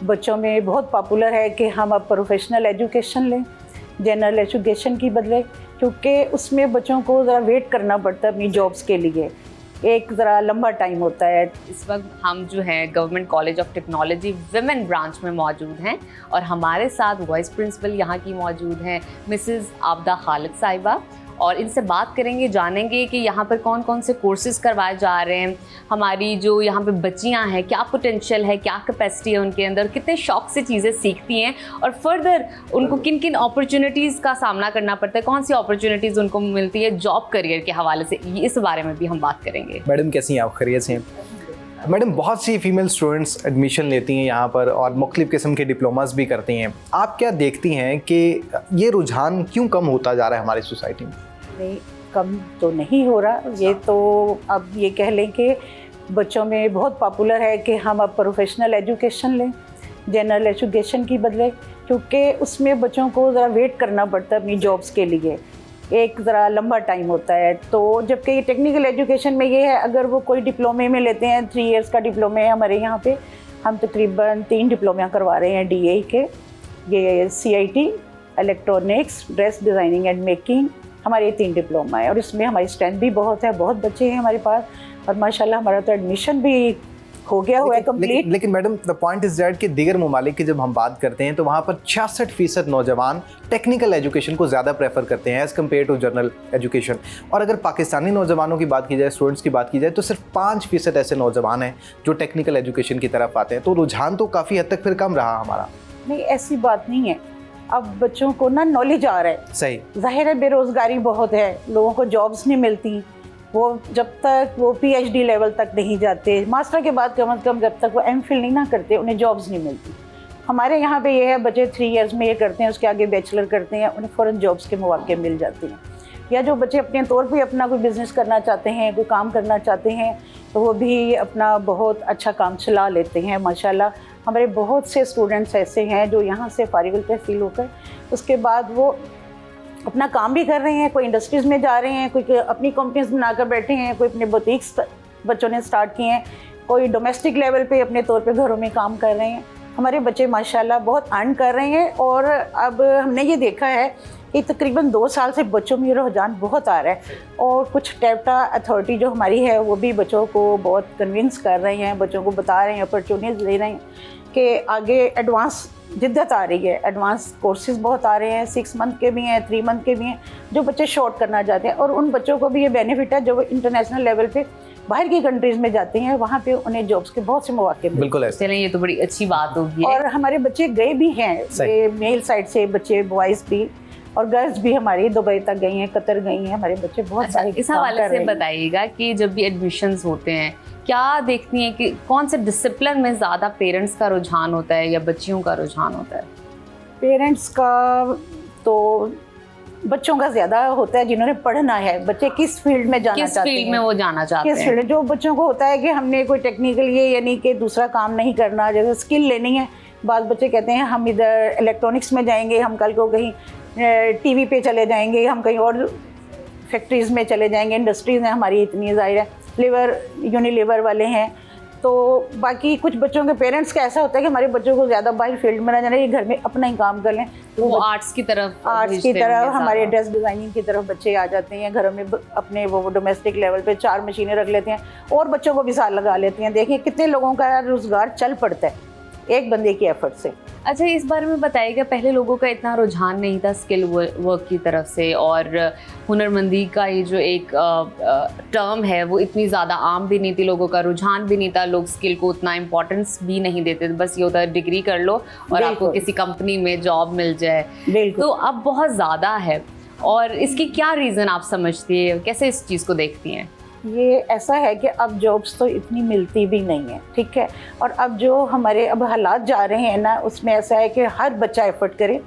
बच्चों में बहुत पॉपुलर है कि हम अब प्रोफेशनल एजुकेशन लें जनरल एजुकेशन की बदले, क्योंकि उसमें बच्चों को ज़रा वेट करना पड़ता है अपनी जॉब्स के लिए, एक ज़रा लंबा टाइम होता है। इस वक्त हम जो है government college of technology women branch में मौजूद हैं और हमारे साथ वाइस प्रिंसिपल यहाँ की मौजूद हैं मिसेस आबदा खालिद साहिबा, और इनसे बात करेंगे, जानेंगे कि यहाँ पर कौन कौन से कोर्सेज़ करवाए जा रहे हैं, हमारी जो यहाँ पे बच्चियाँ हैं क्या पोटेंशियल है, क्या कैपेसिटी है उनके अंदर, कितने शौक से चीज़ें सीखती हैं और फर्दर उनको किन किन अपॉर्चुनिटीज़ का सामना करना पड़ता है, कौन सी अपॉर्चुनिटीज़ उनको मिलती है जॉब करियर के हवाले से, इस बारे में भी हम बात करेंगे। मैडम कैसी हैं आप? खैरियत से हैं? मैडम बहुत सी फीमेल स्टूडेंट्स एडमिशन लेती हैं यहाँ पर और मुख्तलिफ़ किस्म के डिप्लोमास भी करती हैं। आप क्या देखती हैं कि ये रुझान क्यों कम होता जा रहा है हमारी सोसाइटी में? नहीं, कम तो नहीं हो रहा, ये तो अब ये कह लें कि बच्चों में बहुत पॉपुलर है कि हम अब प्रोफेशनल एजुकेशन लें जनरल एजुकेशन की बदले, क्योंकि उसमें बच्चों को ज़रा वेट करना पड़ता है अपनी जॉब्स के लिए, एक ज़रा लंबा टाइम होता है। तो जबकि टेक्निकल एजुकेशन में ये है, अगर वो कोई डिप्लोमे में लेते हैं, 3 इयर्स का डिप्लोमा है हमारे यहाँ पे, हम तकरीबन 3 डिप्लोमा करवा रहे हैं DA के, ये CIT, electronics, dress designing and making, हमारे 3 डिप्लोमा है और इसमें हमारी स्ट्रेंथ भी बहुत है, बहुत बच्चे हैं हमारे पास और माशाल्लाह हमारा तो एडमिशन भी हो गया हुआ है कंप्लीट। लेकिन madam the point is that कि दीगर ममालिक की जब हम बात करते हैं तो वहाँ पर 66% नौजवान टेक्निकल एजुकेशन को ज़्यादा प्रेफर करते हैं as compare to general education, और अगर पाकिस्तानी नौजवानों की बात की जाए, स्टूडेंट्स की बात की जाए, तो सिर्फ 5% ऐसे नौजवान हैं जो टेक्निकल एजुकेशन की तरफ आते हैं। तो रुझान तो काफ़ी हद तक फिर कम रहा हमारा। नहीं, ऐसी बात नहीं है, अब बच्चों को ना नॉलेज आ रहा है, सही जाहिर है बेरोज़गारी बहुत है, लोगों को जॉब्स नहीं मिलती, वो जब तक वो PhD लेवल तक नहीं जाते, मास्टर के बाद कम से कम जब तक वो MPhil नहीं ना करते उन्हें जॉब्स नहीं मिलती। हमारे यहाँ पे ये है, बच्चे 3 इयर्स में ये करते हैं, उसके आगे बैचलर करते हैं, उन्हें फ़ौरन जॉब्स के मौके मिल जाते हैं। या जो बच्चे अपने तौर पे अपना कोई बिज़नेस करना चाहते हैं, कोई काम करना चाहते हैं, तो वो भी अपना बहुत अच्छा काम चला लेते हैं माशाल्लाह। हमारे बहुत से स्टूडेंट्स ऐसे हैं जो यहाँ से फारिग तहसील होकर उसके बाद वो अपना काम भी कर रहे हैं, कोई इंडस्ट्रीज़ में जा रहे हैं, कोई अपनी कंपनीज बनाकर बैठे हैं, कोई अपने बुटीक्स बच्चों ने स्टार्ट किए हैं, कोई डोमेस्टिक लेवल पे अपने तौर पे घरों में काम कर रहे हैं। हमारे बच्चे माशाल्लाह बहुत अर्न कर रहे हैं और अब हमने ये देखा है कि तकरीबन 2 साल से बच्चों में ये रुझान बहुत आ रहा है और कुछ टैप्टा अथॉरिटी जो हमारी है वो भी बच्चों को बहुत कन्विंस कर रहे हैं, बच्चों को बता रहे हैं, अपॉर्चुनिटीज़ दे रहे हैं कि आगे एडवांस जिद्दत आ रही है, एडवांस कोर्सेज़ बहुत आ रहे हैं, 6 मंथ के भी हैं, 3 मंथ के भी हैं, जो बच्चे शॉर्ट करना चाहते हैं और उन बच्चों को भी ये बेनिफिट है जो इंटरनेशनल लेवल पे बाहर की कंट्रीज़ में जाते हैं, वहाँ पे उन्हें जॉब्स के बहुत से मौके मिलते हैं। बिल्कुल ऐसे। चलें, ये तो बड़ी अच्छी बात होगी। और हमारे बच्चे गए भी हैं, मेल साइड से बच्चे, बॉयज़ भी और गर्ल्स भी हमारी दुबई तक गई हैं, कतर गई हैं, हमारे बच्चे बहुत सारे। इस हवाले से बताइएगा कि जब भी एडमिशन्स होते हैं क्या देखती हैं कि कौन से डिसिप्लिन में ज़्यादा पेरेंट्स का रुझान होता है या बच्चियों का रुझान होता है? पेरेंट्स का तो बच्चों का ज़्यादा होता है, जिन्होंने पढ़ना है, बच्चे किस फील्ड में जाना चाहते हैं, किस फील्ड में वो जाना चाहते हैं, किस फील्ड। जो बच्चों को होता है कि हमने कोई टेक्निकल ये यानी कि दूसरा काम नहीं करना, जैसे स्किल लेनी है, बाद बच्चे कहते हैं हम इधर इलेक्ट्रॉनिक्स में जाएंगे, हम कल को कहीं TV पे चले जाएंगे, हम कहीं और फैक्ट्रीज़ में चले जाएंगे, इंडस्ट्रीज़ हैं हमारी इतनी, ज़ाहिर है लीवर यूनिलीवर वाले हैं। तो बाकी कुछ बच्चों के पेरेंट्स का ऐसा होता है कि हमारे बच्चों को ज़्यादा बाहर फील्ड में ना जाना, ये घर में अपना ही काम कर लें, तो वो आर्ट्स की तरफ हमारे ड्रेस डिज़ाइनिंग की तरफ बच्चे आ जाते हैं, घरों में अपने वो डोमेस्टिक लेवल पे 4 मशीनें रख लेते हैं और बच्चों को भी साथ लगा लेते हैं। देखिए कितने लोगों का रोज़गार चल पड़ता है एक बंदे की एफर्ट से। अच्छा, इस बारे में बताइएगा, पहले लोगों का इतना रुझान नहीं था स्किल वर्क की तरफ से और हुनरमंदी का ये जो एक टर्म है वो इतनी ज़्यादा आम भी नहीं थी, लोगों का रुझान भी नहीं था, लोग स्किल को उतना इम्पोर्टेंस भी नहीं देते थे, बस ये होता है डिग्री कर लो और आपको किसी कंपनी में जॉब मिल जाए। तो अब बहुत ज़्यादा है और इसकी क्या रीज़न आप समझती है, कैसे इस चीज़ को देखती हैं? ये ऐसा है कि अब जॉब्स तो इतनी मिलती भी नहीं है, ठीक है, और अब जो हमारे अब हालात जा रहे हैं ना, उसमें ऐसा है कि हर बच्चा एफर्ट करे,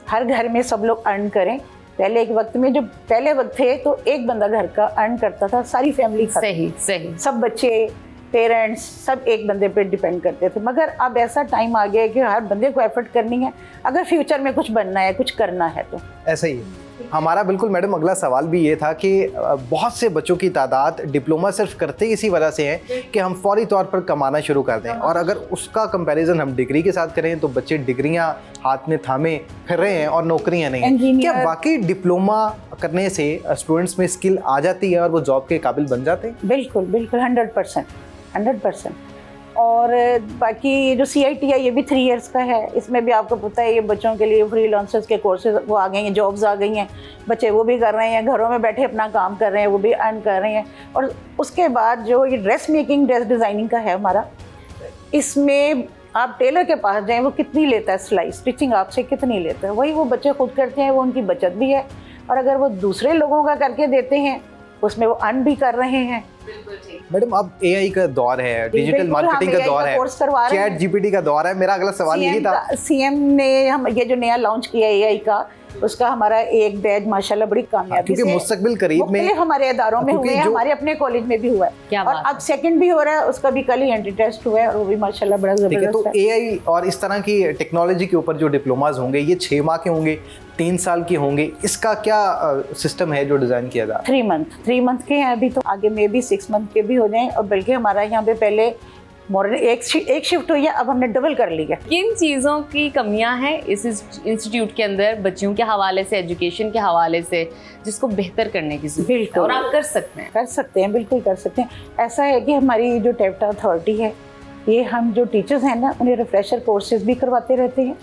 हर घर में सब लोग अर्न करें। पहले एक वक्त में, जो पहले वक्त थे तो एक बंदा घर का अर्न करता था, सारी फैमिली सही सब बच्चे, पेरेंट्स सब एक बंदे पे डिपेंड करते थे। मगर अब ऐसा टाइम आ गया है कि हर बंदे को एफर्ट करनी है, अगर फ्यूचर में कुछ बनना है, कुछ करना है तो ऐसा ही है। हमारा बिल्कुल मैडम अगला सवाल भी ये था कि बहुत से बच्चों की तादाद डिप्लोमा सिर्फ करते इसी वजह से है कि हम फौरी तौर पर कमाना शुरू कर दें, और अगर उसका कंपैरिजन हम डिग्री के साथ करें तो बच्चे डिग्रियां हाथ में थामे फिर रहे हैं और नौकरियां नहीं हैं। क्या वाकई डिप्लोमा करने से स्टूडेंट्स में स्किल आ जाती है और वो जॉब के काबिल बन जाते हैं? बिल्कुल बिल्कुल 100%। और बाकी ये जो CIT है ये भी 3 इयर्स का है, इसमें भी आपको पता है ये बच्चों के लिए फ्रीलांसर्स के कोर्सेज वो आ गए हैं, जॉब्स आ गई हैं, बच्चे वो भी कर रहे हैं, घरों में बैठे अपना काम कर रहे हैं, वो भी अर्न कर रहे हैं। और उसके बाद जो ये ड्रेस मेकिंग, ड्रेस डिज़ाइनिंग का है हमारा, इसमें आप टेलर के पास जाएँ वो कितनी लेता है सिलाई स्टिचिंग आपसे कितनी लेता है, वही वो बच्चे खुद करते हैं, वो उनकी बचत भी है। और अगर वो दूसरे लोगों का करके देते हैं उसमें वो अर्न भी कर रहे हैं। मैडम अब AI का दौर है, डिजिटल मार्केटिंग का दौर है, चैट GPT का दौर है। मेरा अगला सवाल यही था, CM ने हम ये जो नया लॉन्च किया AI का, उसका हमारा एक बैच माशाल्लाह बड़ी कामयाबी से मुस्तकबिल करीब में हमारे इदारों में हुए हैं, हमारे अपने कॉलेज में भी हुआ है और अब सेकंड भी हो रहा है, उसका भी कल ही एंट्री टेस्ट हुआ है और वो भी माशाल्लाह बड़ा जबरदस्त है। तो AI और इस तरह की टेक्नोलॉजी के ऊपर जो डिप्लोमाज होंगे ये 6 माह के होंगे, 3 साल के होंगे, इसका क्या सिस्टम है जो डिज़ाइन किया जा रहा है? 3 मंथ के हैं अभी, तो आगे में भी 6 मंथ के भी हो जाएं। और बल्कि हमारा यहाँ पे पहले मॉडर्न एक शिफ्ट हुई है, अब हमने डबल कर लिया। किन चीज़ों की कमियां हैं इस इंस्टीट्यूट के अंदर बच्चियों के हवाले से, एजुकेशन के हवाले से, जिसको बेहतर करने की जरूरत है और आप कर सकते हैं? बिल्कुल कर सकते हैं। ऐसा है कि हमारी जो टेप्टा अथॉरिटी है, ये हम जो टीचर्स हैं ना उन्हें रिफ्रेशर कोर्सेज भी करवाते रहते हैं,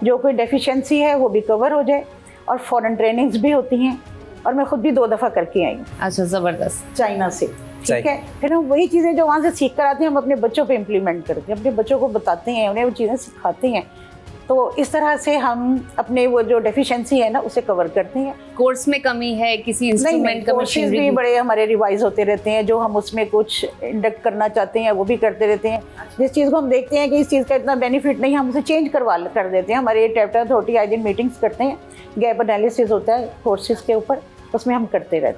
जो कोई डेफिशिएंसी है वो भी कवर हो जाए, और फॉरेन ट्रेनिंग्स भी होती हैं, और मैं खुद भी 2 दफ़ा करके आई हूँ। अच्छा, ज़बरदस्त। चाइना से, ठीक है। फिर हम वही चीज़ें जो वहाँ से सीख कर आते हैं हम अपने बच्चों पे इम्प्लीमेंट करते हैं, अपने बच्चों को बताते हैं, उन्हें वो चीज़ें सिखाते हैं। तो इस तरह से हम अपने वो जो डेफिशिएंसी है ना उसे कवर करते हैं। कोर्स में कमी है, किसी इंस्ट्रूमेंट का, कोर्सेज भी बड़े हमारे रिवाइज होते रहते हैं, जो हम उसमें कुछ इंडक्ट करना चाहते हैं वो भी करते रहते हैं। जिस चीज़ को हम देखते हैं कि इस चीज़ का इतना बेनिफिट नहीं, हम उसे चेंज कर देते हैं। हमारे टेप्टा अथॉरिटी आए दिन मीटिंग्स करते हैं, गैप एनालिसिस होता है कोर्सेज के ऊपर, उसमें हम करते रहते हैं।